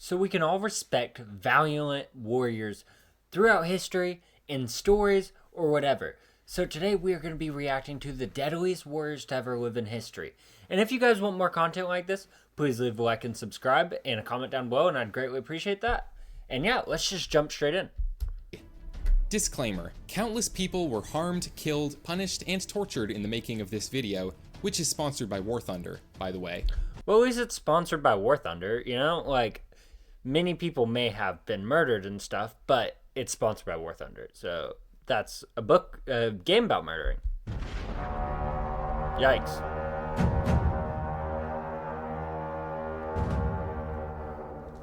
so we can all respect valiant warriors throughout history, in stories, or whatever. So today we are going to be reacting to the deadliest warriors to ever live in history. And if you guys want more content like this, please leave a like and subscribe and a comment down below, and I'd greatly appreciate that. And yeah, let's just jump straight in. Disclaimer: countless people were harmed, killed, punished, and tortured in the making of this video, which is sponsored by War Thunder, by the way. Well, at least it's sponsored by War Thunder, you know? Like, many people may have been murdered and stuff, but it's sponsored by War Thunder. So that's a game about murdering. Yikes.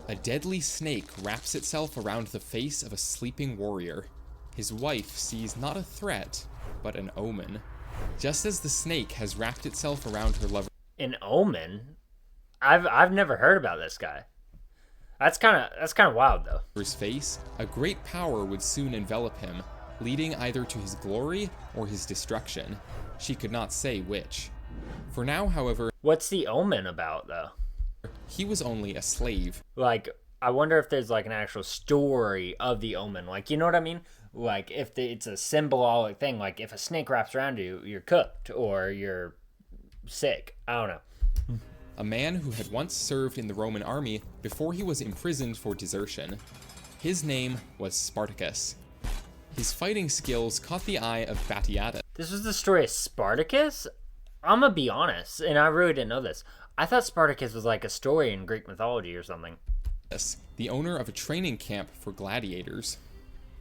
A deadly snake wraps itself around the face of a sleeping warrior. His wife sees not a threat, but an omen. Just as the snake has wrapped itself around her lover. An omen? I've never heard about this guy. That's kind of wild though. His face, a great power would soon envelop him, leading either to his glory or his destruction. She could not say which. For now, however, what's the omen about though? He was only a slave. Like, I wonder if there's like an actual story of the omen. Like, you know what I mean? Like, if it's a symbolic thing, like if a snake wraps around you, you're cooked or you're sick. I don't know. A man who had once served in the Roman army before he was imprisoned for desertion. His name was Spartacus. His fighting skills caught the eye of Batiatus. This was the story of Spartacus? I'm gonna be honest, and I really didn't know this. I thought Spartacus was like a story in Greek mythology or something. The owner of a training camp for gladiators.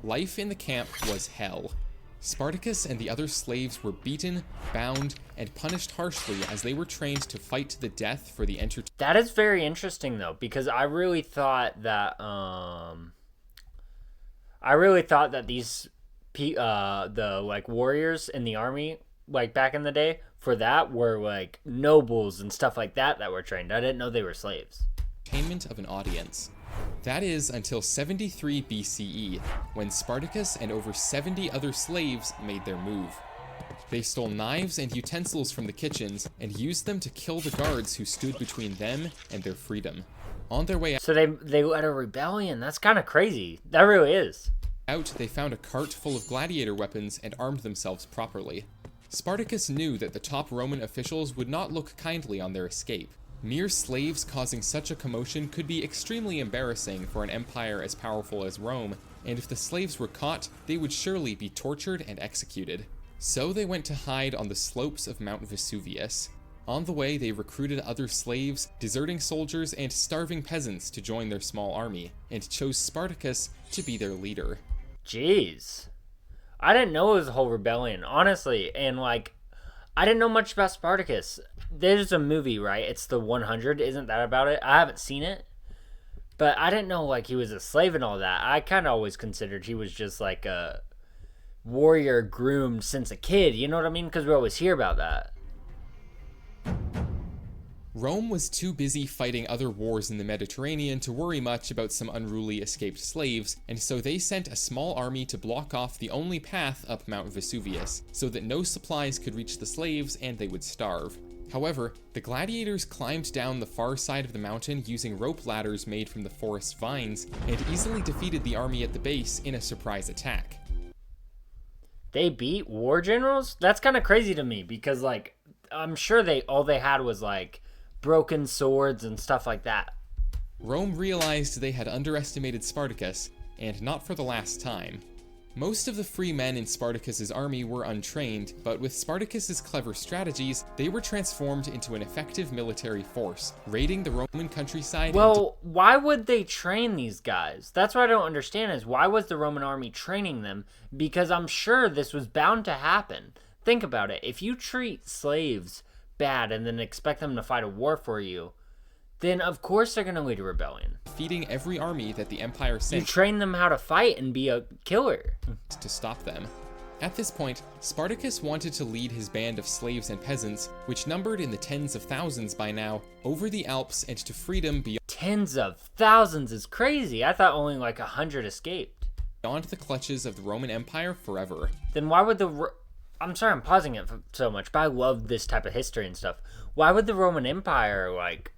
Life in the camp was hell. Spartacus and the other slaves were beaten, bound, and punished harshly as they were trained to fight to the death for the entertainment. That is very interesting though, because I really thought that these the like warriors in the army, like back in the day, for that were like nobles and stuff like that were trained. I didn't know they were slaves. Entertainment of an audience. That is until 73 BCE, when Spartacus and over 70 other slaves made their move. They stole knives and utensils from the kitchens and used them to kill the guards who stood between them and their freedom. On their way out, so they led a rebellion. That's kind of crazy. That really is. They found a cart full of gladiator weapons and armed themselves properly. Spartacus knew that the top Roman officials would not look kindly on their escape. Mere slaves causing such a commotion could be extremely embarrassing for an empire as powerful as Rome, and if the slaves were caught, they would surely be tortured and executed. So they went to hide on the slopes of Mount Vesuvius. On the way, they recruited other slaves, deserting soldiers, and starving peasants to join their small army, and chose Spartacus to be their leader. Jeez. I didn't know it was a whole rebellion, honestly, and like, I didn't know much about Spartacus. There's a movie, right? It's the 100. Isn't that about it? I haven't seen it. But I didn't know, like, he was a slave and all that. I kind of always considered he was just, like, a warrior groomed since a kid. You know what I mean? Because we always hear about that. Rome was too busy fighting other wars in the Mediterranean to worry much about some unruly escaped slaves, and so they sent a small army to block off the only path up Mount Vesuvius, so that no supplies could reach the slaves and they would starve. However, the gladiators climbed down the far side of the mountain using rope ladders made from the forest vines, and easily defeated the army at the base in a surprise attack. They beat war generals? That's kind of crazy to me, because, like, I'm sure all they had was, like, broken swords and stuff like that. Rome realized they had underestimated Spartacus, and not for the last time. Most of the free men in Spartacus's army were untrained, but with Spartacus's clever strategies, they were transformed into an effective military force, raiding the Roman countryside. Well, why would they train these guys? That's what I don't understand, is why was the Roman army training them? Because I'm sure this was bound to happen. Think about it. If you treat slaves bad and then expect them to fight a war for you, then of course they're going to lead a rebellion. Defeating every army that the empire sent. You train them how to fight and be a killer. To stop them. At this point, Spartacus wanted to lead his band of slaves and peasants, which numbered in the tens of thousands by now, over the Alps and to freedom beyond. Tens of thousands is crazy. I thought only like 100 escaped. Beyond the clutches of the Roman Empire forever. Then why would I'm sorry I'm pausing it so much, but I love this type of history and stuff. Why would the Roman Empire, like,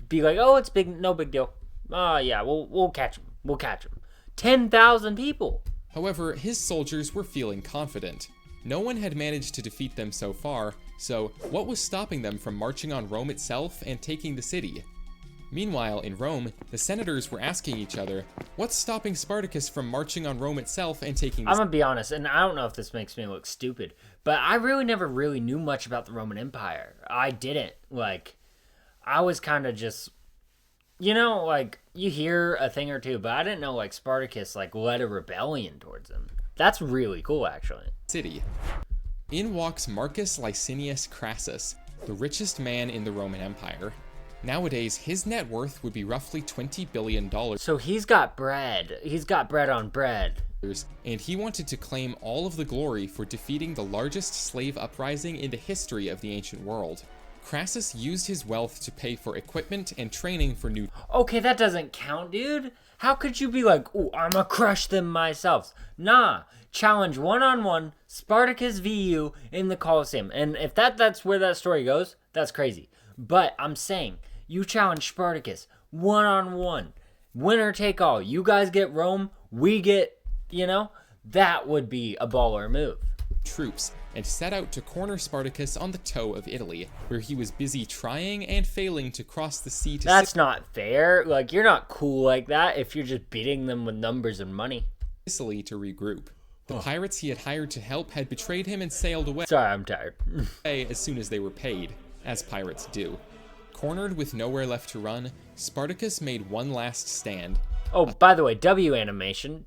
be like, oh, it's big, no big deal. Oh yeah, we'll catch him. We'll catch him. 10,000 people. However, his soldiers were feeling confident. No one had managed to defeat them so far, so what was stopping them from marching on Rome itself and taking the city? Meanwhile, in Rome, the senators were asking each other, what's stopping Spartacus from marching on Rome itself and taking the I'm gonna be honest, and I don't know if this makes me look stupid, but I really never really knew much about the Roman Empire. I didn't. Like, I was kind of just, like, you hear a thing or two, but I didn't know, like, Spartacus, like, led a rebellion towards them. That's really cool, actually. city. In walks Marcus Licinius Crassus, the richest man in the Roman Empire. Nowadays, his net worth would be roughly $20 billion. So he's got bread. He's got bread on bread. And he wanted to claim all of the glory for defeating the largest slave uprising in the history of the ancient world. Crassus used his wealth to pay for equipment and training for new... Okay, that doesn't count, dude. How could you be like, ooh, I'm gonna crush them myself? Nah, challenge one-on-one, Spartacus v. you in the Colosseum. And if that's where that story goes, that's crazy. But I'm saying, you challenge Spartacus one-on-one, winner take all. You guys get Rome, we get, that would be a baller move. Troops, and set out to corner Spartacus on the toe of Italy, where he was busy trying and failing to cross the sea to... That's not fair. Like, you're not cool like that if you're just beating them with numbers and money. Sicily to regroup. The pirates he had hired to help had betrayed him and sailed away. Sorry, I'm tired. As soon as they were paid, as pirates do. Cornered with nowhere left to run, Spartacus made one last stand. Oh, by the way, W animation,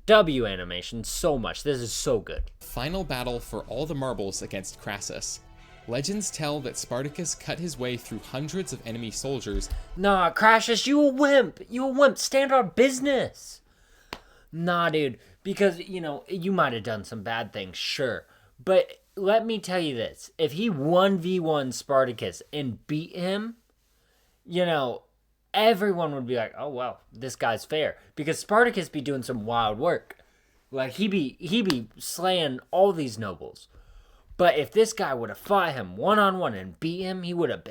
so much. This is so good. Final battle for all the marbles against Crassus. Legends tell that Spartacus cut his way through hundreds of enemy soldiers. Nah, Crassus, you a wimp. Stand on business. Nah, dude, because, you might have done some bad things, sure. But let me tell you this. If he 1v1 Spartacus and beat him, everyone would be like, oh, well, this guy's fair. Because Spartacus be doing some wild work. Like, he be slaying all these nobles. But if this guy would have fought him one-on-one and beat him, he would have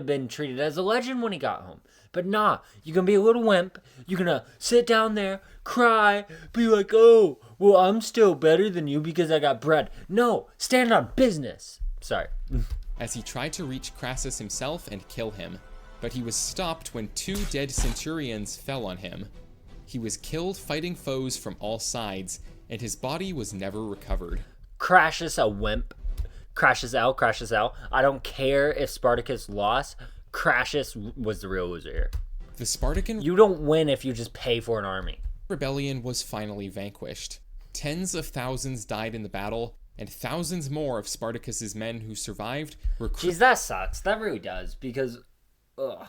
been treated as a legend when he got home. But nah, you're gonna be a little wimp. You're gonna sit down there, cry, be like, oh, well, I'm still better than you because I got bread. No, stand on business. Sorry. As he tried to reach Crassus himself and kill him. But he was stopped when 2 dead centurions fell on him. He was killed fighting foes from all sides, and his body was never recovered. Crassus a wimp. Crassus L. I don't care if Spartacus lost. Crassus was the real loser here. The Spartan... You don't win if you just pay for an army. Rebellion was finally vanquished. Tens of thousands died in the battle, and thousands more of Spartacus's men who survived were... Jeez, that sucks. That really does, because... Ugh.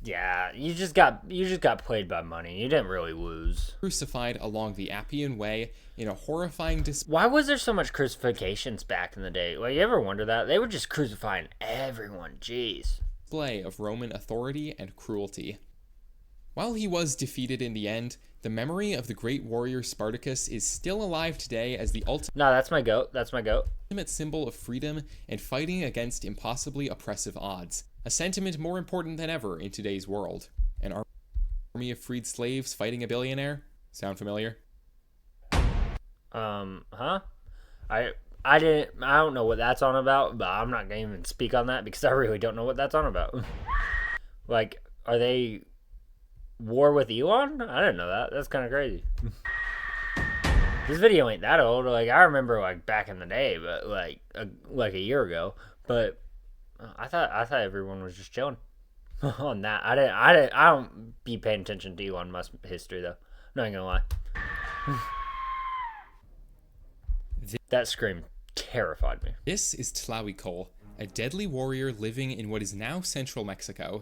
Yeah, you just got played by money. You didn't really lose. Crucified along the Appian Way in a horrifying Why was there so much crucifixions back in the day? Like, you ever wonder that? They were just crucifying everyone. Jeez. Display of Roman authority and cruelty. While he was defeated in the end, the memory of the great warrior Spartacus is still alive today as the No, that's my goat. ultimate symbol of freedom and fighting against impossibly oppressive odds. A sentiment more important than ever in today's world. An army of freed slaves fighting a billionaire? Sound familiar? Huh? I don't know what that's on about, but I'm not gonna even speak on that because I really don't know what that's on about. Like, are they war with Elon? I didn't know that. That's kind of crazy. This video ain't that old. Like, I remember, like, back in the day, but like a year ago. But I thought everyone was just chilling on that. I don't be paying attention to Elon Musk history though. Not gonna lie. That scream terrified me. This is Tlahuicol, a deadly warrior living in what is now central Mexico.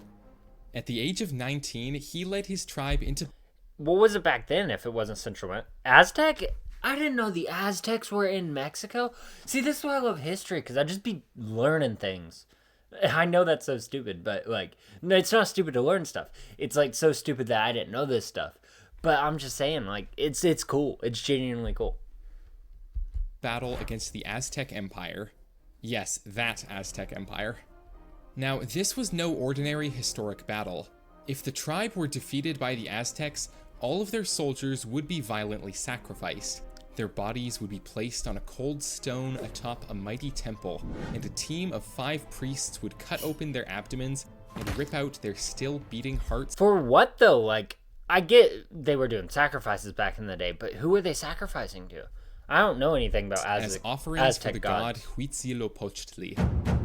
At the age of 19, he led his tribe into... What was it back then if it wasn't Central Aztec? I didn't know the Aztecs were in Mexico. See, this is why I love history, because I just be learning things. I know that's so stupid, but, like, no, it's not stupid to learn stuff. It's, like, so stupid that I didn't know this stuff. But I'm just saying, like, it's cool. It's genuinely cool. Battle against the Aztec Empire. Yes, that Aztec Empire. Now, this was no ordinary historic battle. If the tribe were defeated by the Aztecs, all of their soldiers would be violently sacrificed. Their bodies would be placed on a cold stone atop a mighty temple, and a team of 5 priests would cut open their abdomens and rip out their still beating hearts. For what though? Like, I get they were doing sacrifices back in the day, but who were they sacrificing to? I don't know anything about as offerings Aztec for the god Huitzilopochtli.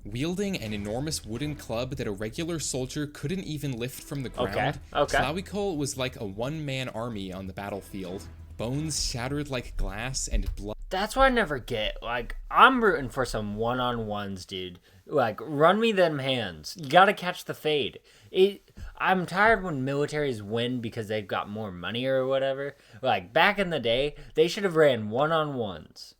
Wielding an enormous wooden club that a regular soldier couldn't even lift from the ground, Tlahuicol was like a one-man army on the battlefield. Bones shattered like glass and blood. That's what I never get. Like, I'm rooting for some one-on-ones, dude. Like, run me them hands. You gotta catch the fade. I'm tired when militaries win because they've got more money or whatever. Like, back in the day, they should have ran one-on-ones.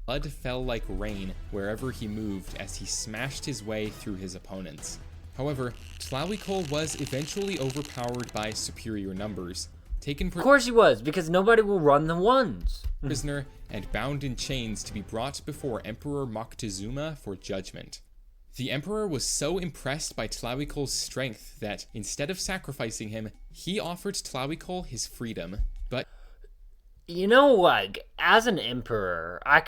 Blood fell like rain wherever he moved as he smashed his way through his opponents. However, Tlahuicol was eventually overpowered by superior numbers, of course he was, because nobody will run the ones. Prisoner and bound in chains to be brought before Emperor Moctezuma for judgment. The emperor was so impressed by Tlahuicol's strength that, instead of sacrificing him, he offered Tlahuicol his freedom. But you know, like, as an emperor, I'm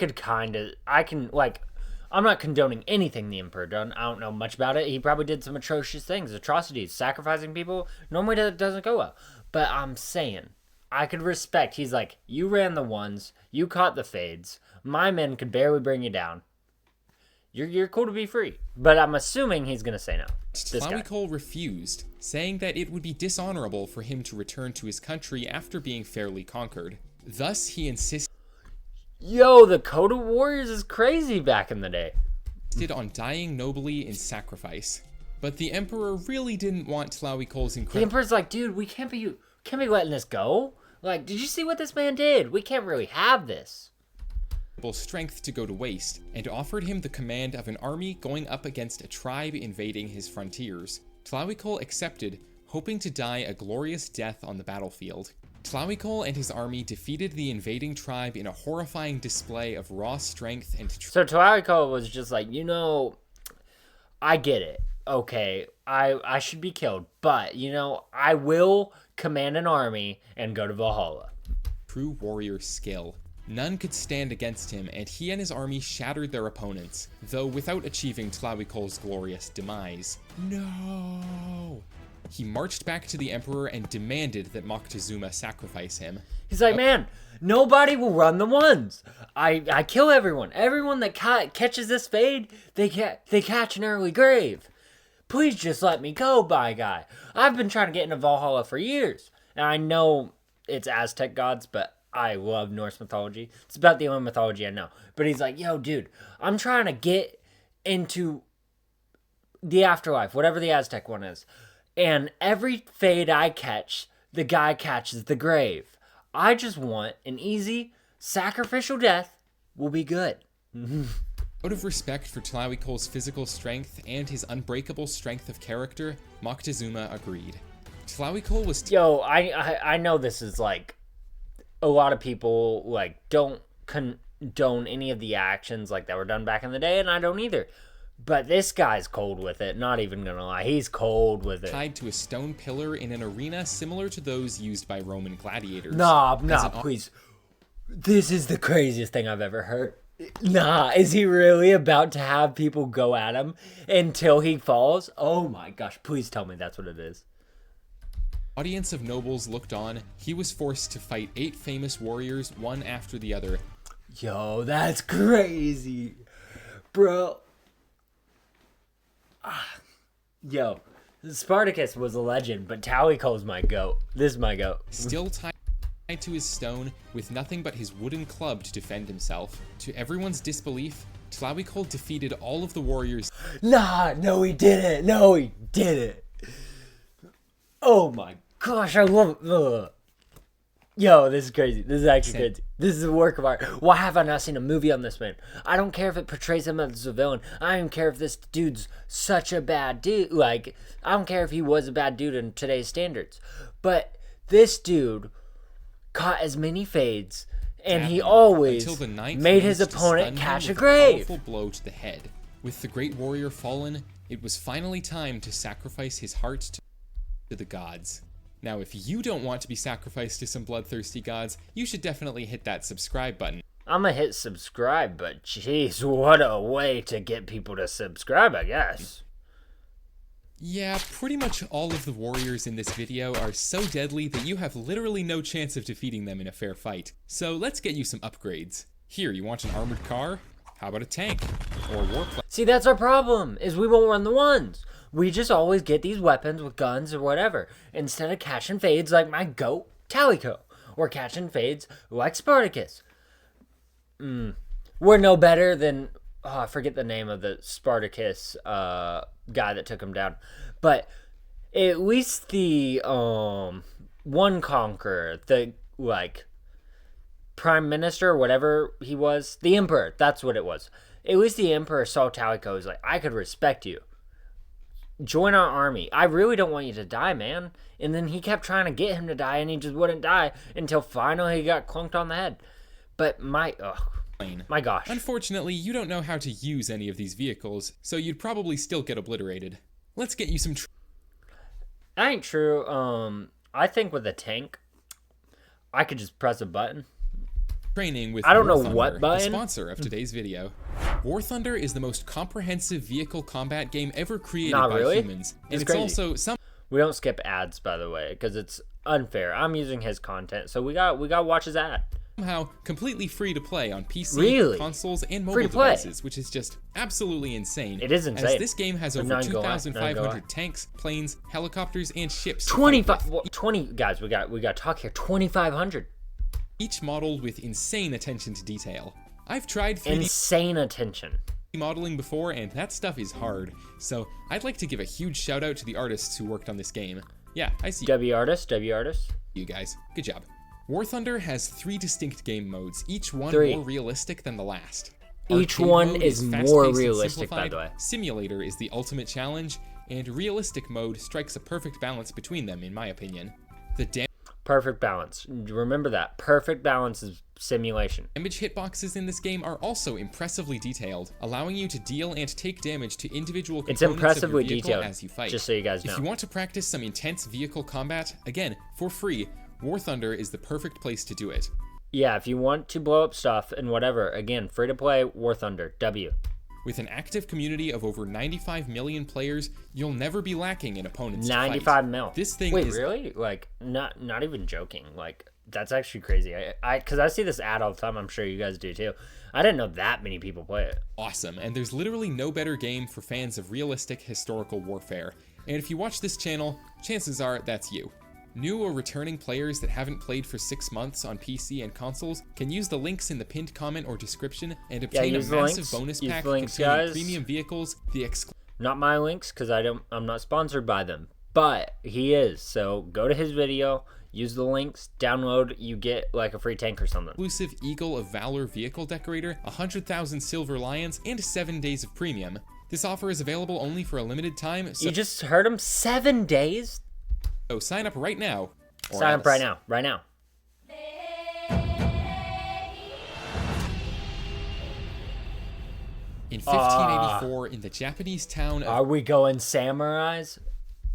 not condoning anything the emperor done. I don't know much about it. He probably did some atrocious things, atrocities, sacrificing people. Normally that doesn't go well. But I'm saying, I could respect. He's like, you ran the ones, you caught the fades. My men could barely bring you down. You're cool to be free. But I'm assuming he's gonna say no. Tlahuicol refused, saying that it would be dishonorable for him to return to his country after being fairly conquered. Thus, he insisted the Code of Warriors is crazy back in the day. On dying nobly in sacrifice. But the emperor really didn't want Tlahuicol's incredible... The emperor's like, dude, we can't be letting this go. Like, did you see what this man did? We can't really have this. Strength to go to waste, and offered him the command of an army going up against a tribe invading his frontiers. Tlahuicol accepted, hoping to die a glorious death on the battlefield. Tlahuicol and his army defeated the invading tribe in a horrifying display of raw strength and... So Tlahuicol was just like, I get it. Okay, I should be killed, but, I will command an army and go to Valhalla. True warrior skill. None could stand against him, and he and his army shattered their opponents, though without achieving Tlahuicol's glorious demise. No! He marched back to the emperor and demanded that Moctezuma sacrifice him. He's like, man, nobody will run the ones. I kill everyone. Everyone that catches this fade, they catch an early grave. Please just let me go, by guy. I've been trying to get into Valhalla for years. And I know it's Aztec gods, but I love Norse mythology. It's about the only mythology I know. But he's like, yo, dude, I'm trying to get into the afterlife, whatever the Aztec one is. And every fade I catch, the guy catches the grave. I just want an easy, sacrificial death will be good. Out of respect for Tlahuicol's physical strength and his unbreakable strength of character, Moctezuma agreed. Tlahuicol was... I know this is like... A lot of people, like, don't condone any of the actions, like, that were done back in the day, and I don't either. But this guy's cold with it, not even gonna lie. He's cold with it. Tied to a stone pillar in an arena similar to those used by Roman gladiators. Nah, please. This is the craziest thing I've ever heard. Nah, is he really about to have people go at him until he falls? Oh my gosh, please tell me that's what it is. Audience of nobles looked on. He was forced to fight 8 famous warriors, one after the other. Yo, that's crazy. Bro. Yo, Spartacus was a legend, but Tlahuicol's my goat. This is my goat. Still tied to his stone, with nothing but his wooden club to defend himself. To everyone's disbelief, Tlahuicol defeated all of the warriors. No, he didn't. No, he didn't. Oh my gosh, I love it. Ugh. Yo, this is crazy. This is actually crazy. This is a work of art. Why have I not seen a movie on this man? I don't care if it portrays him as a villain. I don't care if this dude's such a bad dude. Like, I don't care if he was a bad dude in today's standards. But this dude caught as many fades, and he always made his opponent catch a grave. Powerful blow to the head. With the great warrior fallen, it was finally time to sacrifice his heart to... to the gods. Now, if you don't want to be sacrificed to some bloodthirsty gods, you should definitely hit that subscribe button. I'm gonna hit subscribe, but jeez, what a way to get people to subscribe, I guess. Yeah, pretty much all of the warriors in this video are so deadly that you have literally no chance of defeating them in a fair fight. So let's get you some upgrades. Here, you want an armored car? How about a tank? Or warplane? See, that's our problem, is we won't run the ones. We just always get these weapons with guns or whatever, instead of catching fades like my goat, Talico, or catching fades like Spartacus. We're no better than, I forget the name of the Spartacus guy that took him down. But at least the one conqueror, the, like, prime minister, or whatever he was, the emperor, that's what it was. At least the emperor saw Talico, was like, I could respect you. Join our army. I really don't want you to die, man. And then he kept trying to get him to die, and he just wouldn't die until finally he got clunked on the head. But my gosh. Unfortunately, you don't know how to use any of these vehicles, so you'd probably still get obliterated. Let's get you some That ain't true. I think with a tank, I could just press a button. Training with I don't know War Thunder, what button. the sponsor of today's video. War Thunder is the most comprehensive vehicle combat game ever created Not by really. humans. And it's crazy. also We don't skip ads, by the way, because it's unfair. I'm using his content, so we got to watch his ad. somehow completely free to play on PC, Really? consoles, and Free mobile to play? devices, which is just absolutely insane. It is insane. As this game has But over not gonna lie, 2,500 tanks, planes, helicopters, and ships. to fight 25, with. well, 20 guys. We got to talk here. 2,500. Each modeled with insane attention to detail. I've tried 3D Insane attention. modeling before, and that stuff is hard. So I'd like to give a huge shout out to the artists who worked on this game. Yeah, I see W artist. you guys. Good job. War Thunder has 3 distinct game modes, each one 3. more realistic than the last. Each Arcade one mode is fast-paced more and realistic, by simplified. the way. Simulator is the ultimate challenge, and realistic mode strikes a perfect balance between them, in my opinion. The Perfect balance. Remember that. Perfect balance is simulation. damage hitboxes in this game are also impressively detailed, allowing you to deal and take damage to individual components impressively of your vehicle detailed, as you fight. just so you guys know. If you want to practice some intense vehicle combat, again, for free, War Thunder is the perfect place to do it. Yeah, if you want to blow up stuff and whatever, again, free to play, War Thunder. W. With an active community of over 95 million players, you'll never be lacking in opponents to fight. 95 mil. This thing Wait, is really? Like, not even joking. Like, that's actually crazy. Because I see this ad all the time. I'm sure you guys do too. I didn't know that many people play it. awesome, and there's literally no better game for fans of realistic historical warfare. And if you watch this channel, chances are that's you. New or returning players that haven't played for 6 months on PC and consoles can use the links in the pinned comment or description and obtain a use the massive links. bonus Use pack the links, containing guys. premium vehicles, the Not my links, because I'm not sponsored by them. But he is. So go to his video, use the links, download, you get like a free tank or something. exclusive Eagle of Valor vehicle decorator, 100,000 silver lions, and 7 days of premium. This offer is available only for a limited time, so You just heard him? 7 days? sign up right now. or Sign up else. right now. Right now. In 1584, in the Japanese town of Are we going samurais?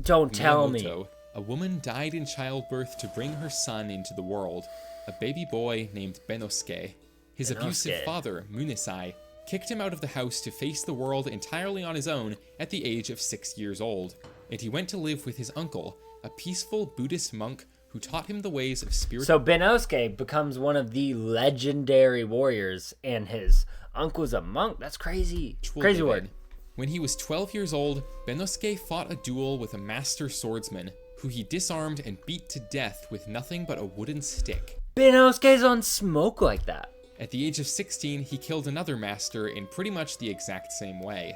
Don't tell me. Miyamoto, a woman died in childbirth to bring her son into the world, a baby boy named Benosuke. His abusive Benosuke. father, Munisai, kicked him out of the house to face the world entirely on his own at the age of 6 years old, and he went to live with his uncle, a peaceful Buddhist monk who taught him the ways of spiritual. So Benosuke becomes one of the legendary warriors, and his uncle's a monk. That's crazy. Crazy word. When he was 12 years old, Benosuke fought a duel with a master swordsman, who he disarmed and beat to death with nothing but a wooden stick. Benosuke's on smoke like that. At the age of 16, he killed another master in pretty much the exact same way.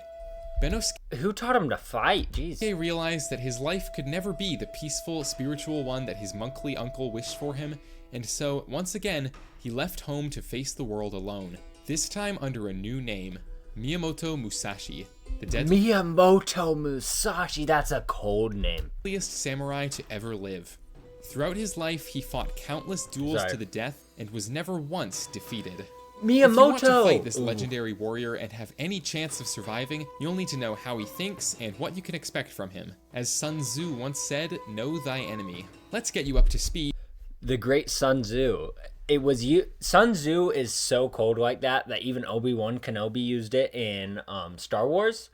Benosuke Who taught him to fight? Jeez. realized that his life could never be the peaceful, spiritual one that his monkly uncle wished for him, and so, once again, he left home to face the world alone, this time under a new name, Miyamoto Musashi, the Miyamoto Musashi. That's a cold name. deadliest samurai to ever live. Throughout his life, he fought countless duels Sorry. to the death and was never once defeated. If you want to Miyamoto! fight this Ooh. legendary warrior and have any chance of surviving, you'll need to know how he thinks and what you can expect from him. As Sun Tzu once said, know thy enemy. Let's get you up to speed. The great Sun Tzu. It was you. Sun Tzu is so cold like that even Obi-Wan Kenobi used it in Star Wars.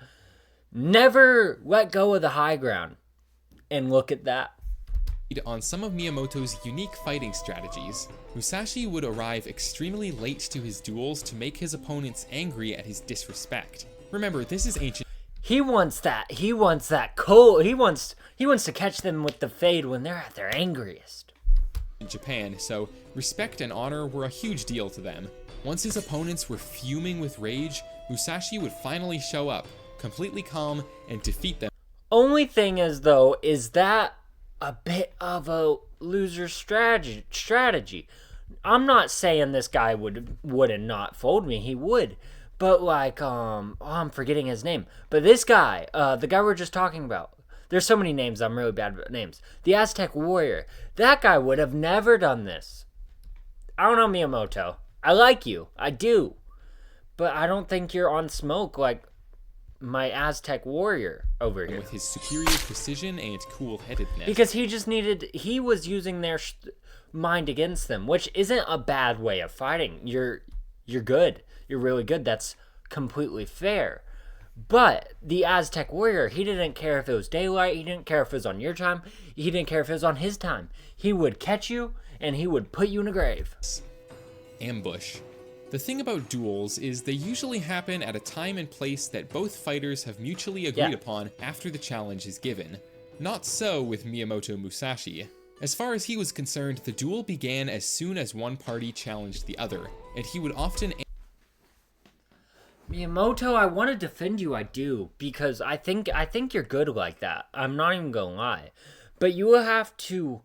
Never let go of the high ground. And look at that. On some of Miyamoto's unique fighting strategies. Musashi would arrive extremely late to his duels to make his opponents angry at his disrespect. Remember, this is ancient. He wants that cold. He wants to catch them with the fade when they're at their angriest. In Japan, so respect and honor were a huge deal to them. Once his opponents were fuming with rage, Musashi would finally show up, completely calm, and defeat them. Only thing is, though, is that a bit of a loser strategy. I'm not saying this guy would not fold me. He would. But like, I'm forgetting his name. But this guy, the guy we're just talking about, there's so many names, I'm really bad with names. The Aztec warrior. That guy would have never done this. I don't know, Miyamoto. I like you. I do. But I don't think you're on smoke like my Aztec warrior over here. With his superior precision and cool-headedness. Because he was using their mind against them, which isn't a bad way of fighting. You're good. You're really good. That's completely fair. But the Aztec warrior, he didn't care if it was daylight. He didn't care if it was on your time. He didn't care if it was on his time. He would catch you, and he would put you in a grave. Ambush. The thing about duels is they usually happen at a time and place that both fighters have mutually agreed upon after the challenge is given. Not so with Miyamoto Musashi. As far as he was concerned, the duel began as soon as one party challenged the other, and he would often... Miyamoto, I want to defend you, I do, because I think you're good like that. I'm not even gonna lie. But you will have to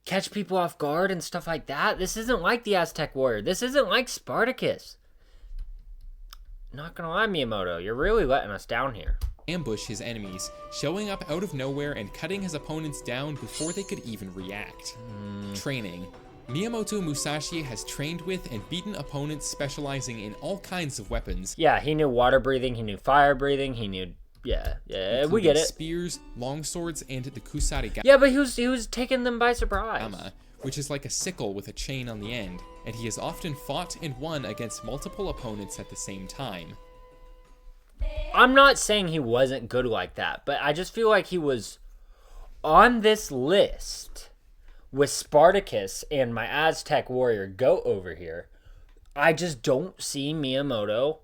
catch people off guard and stuff like that. This isn't like the Aztec warrior. This isn't like Spartacus. Not gonna lie, Miyamoto, you're really letting us down here. Ambush his enemies, showing up out of nowhere and cutting his opponents down before they could even react. Training. Miyamoto Musashi has trained with and beaten opponents specializing in all kinds of weapons. Yeah, he knew water breathing, he knew fire breathing, he knew... Yeah, we get it. Spears, longswords, and the kusarigama. Yeah, but he was taking them by surprise. Which is like a sickle with a chain on the end, and he has often fought and won against multiple opponents at the same time. I'm not saying he wasn't good like that, but I just feel like he was on this list with Spartacus and my Aztec warrior goat over here. I just don't see Miyamoto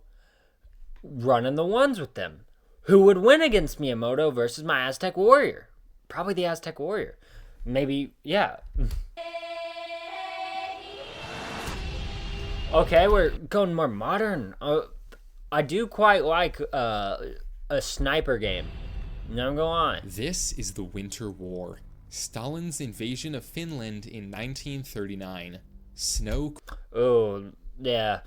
running the ones with them. Who would win against Miyamoto versus my Aztec warrior? Probably the Aztec warrior. Maybe, yeah. Okay, we're going more modern. I do quite like a sniper game. Not gonna lie. This is the Winter War. Stalin's invasion of Finland in 1939. Snow... Oh, yeah.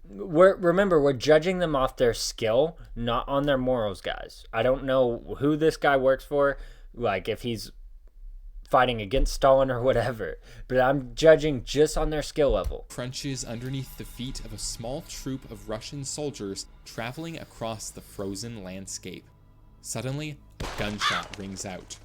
We're judging them off their skill, not on their morals, guys. I don't know who this guy works for, like if he's fighting against Stalin or whatever, but I'm judging just on their skill level. Crunches underneath the feet of a small troop of Russian soldiers traveling across the frozen landscape. Suddenly, a gunshot rings out.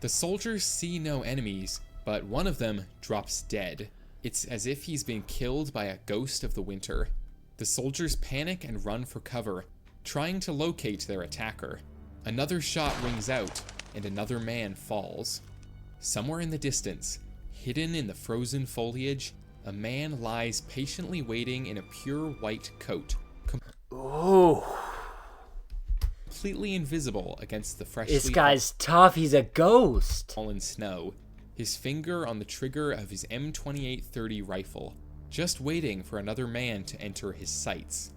The soldiers see no enemies, but one of them drops dead. It's as if he's been killed by a ghost of the winter. The soldiers panic and run for cover, trying to locate their attacker. Another shot rings out, and another man falls. Somewhere in the distance, hidden in the frozen foliage, a man lies patiently waiting in a pure white coat. Completely invisible against the freshly... This guy's tough, he's a ghost. ...fallen snow. His finger on the trigger of his M2830 rifle, just waiting for another man to enter his sights.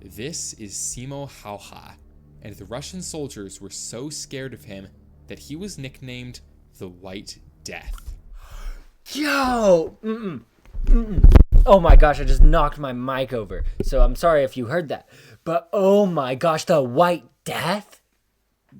This is Simo Hauha, and the Russian soldiers were so scared of him that he was nicknamed the White Death. Yo! Oh my gosh, I just knocked my mic over, so I'm sorry if you heard that. But oh my gosh, the White Death?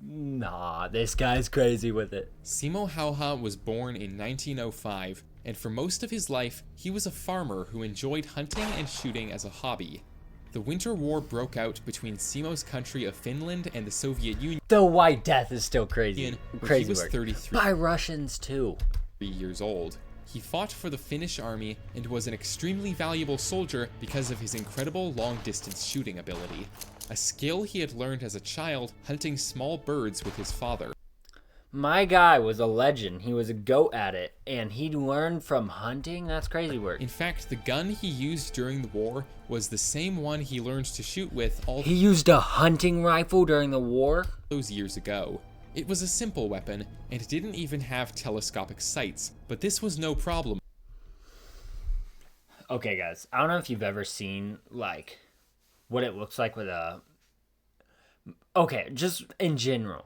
Nah, this guy's crazy with it. Simo Hauha was born in 1905 and for most of his life, he was a farmer who enjoyed hunting and shooting as a hobby. The Winter War broke out between Simo's country of Finland and the Soviet Union. The White Death is still crazy. When he was 33 by Russians too. years old. He fought for the Finnish army and was an extremely valuable soldier because of his incredible long-distance shooting ability, a skill he had learned as a child hunting small birds with his father. My guy was a legend. He was a goat at it, and he learned from hunting. That's crazy work. In fact, the gun he used during the war was the same one he learned to shoot with all He used a hunting rifle during the war? those years ago. It was a simple weapon, and didn't even have telescopic sights, but this was no problem. Okay, guys. I don't know if you've ever seen, like, what it looks like with a... Okay, just in general.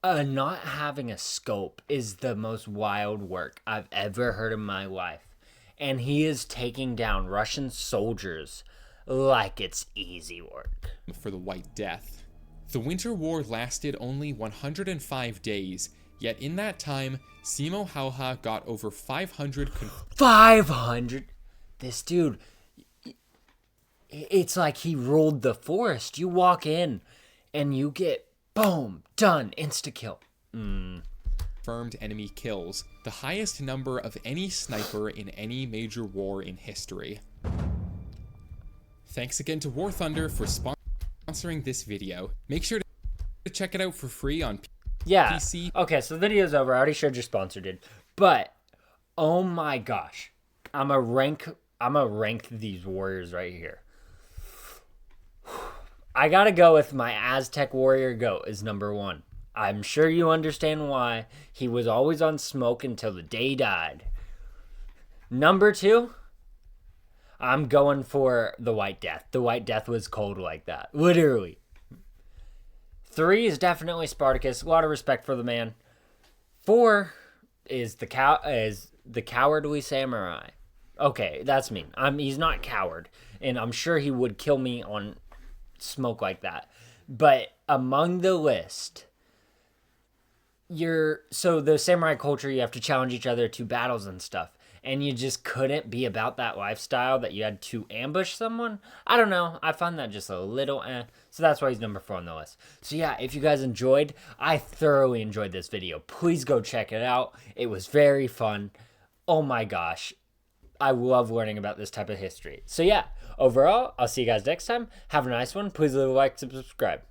Not having a scope is the most wild work I've ever heard in my life. And he is taking down Russian soldiers like it's easy work. For the White Death. The Winter War lasted only 105 days, yet in that time, Simo Hauha got over 500 500? This dude, it's like he ruled the forest. You walk in and you get, boom, done, insta-kill. confirmed enemy kills, the highest number of any sniper in any major war in history. Thanks again to War Thunder for sponsoring this video. Make sure to check it out for free on PC. Okay, so the video's over. I already showed your sponsor did. But, oh my gosh. I'm a rank these warriors right here. I gotta go with my Aztec warrior goat as number 1. I'm sure you understand why. He was always on smoke until the day he died. Number 2, I'm going for the White Death. The White Death was cold like that. Literally. 3 is definitely Spartacus. A lot of respect for the man. 4 is the cowardly samurai. Okay, that's me. He's not coward, and I'm sure he would kill me on smoke like that. But among the list, so the samurai culture, you have to challenge each other to battles and stuff, and you just couldn't be about that lifestyle that you had to ambush someone. I don't know. I find that just a little so that's why he's number 4 on the list. So yeah, if you guys enjoyed, I thoroughly enjoyed this video. Please go check it out. It was very fun. Oh my gosh. I love learning about this type of history. So yeah, overall, I'll see you guys next time. Have a nice one. Please leave a like, subscribe.